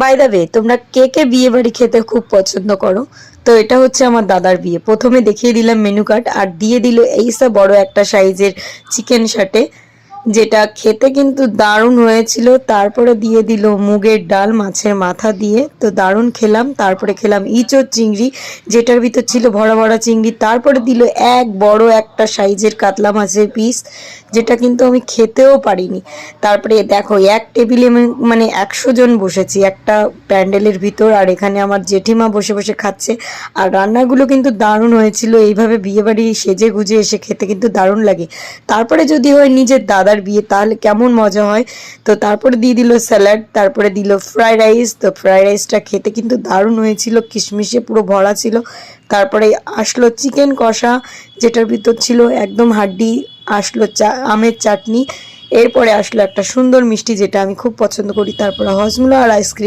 By the way, তোমরা কে কে বিয়ে বাড়ি খেতে খুব পছন্দ করো? তো এটা হচ্ছে আমার দাদার বিয়ে। প্রথমে দেখিয়ে দিলাম মেনু কার্ড, আর দিয়ে দিল এইসব বড় একটা সাইজের চিকেন সাটে, যেটা খেতে কিন্তু দারুণ হয়েছিল। তারপরে দিয়ে দিল মুগের ডাল মাছের মাথা দিয়ে, তো দারুণ খেলাম। তারপরে খেলাম ইঁচড় চিংড়ি, যেটার ভিতর ছিল ভরা ভরা চিংড়ি। তারপরে দিল এক বড় একটা সাইজের কাতলা মাছের পিস, যেটা কিন্তু আমি খেতেও পারিনি। তারপরে দেখো, এক টেবিলে মানে 100 জন বসেছি একটা প্যান্ডেলের ভিতর, আর এখানে আমার জেঠিমা বসে বসে খাচ্ছে। আর রান্নাগুলো কিন্তু দারুণ হয়েছিল। এইভাবে বিয়েবাড়ি সেজে গুজে এসে খেতে কিন্তু দারুণ লাগে। তারপরে যদি হয় নিজের দাদার বিয়ে, তাহলে কেমন মজা হয়। তো তারপরে দিয়ে দিল স্যালাড, তারপরে দিল ফ্রাইড রাইস। তো ফ্রাইড রাইসটা খেতে কিন্তু দারুণ হয়েছিল, কিশমিশে পুরো ভরা ছিল। তারপরে আসলো চিকেন কষা, যেটার ভিতর ছিল একদম হাড্ডি। আসলো আমের চাটনি। এরপরে আসলো একটা সুন্দর মিষ্টি, যেটা আমি খুব পছন্দ করি। তারপরে হজমোলা আর আইসক্রিম।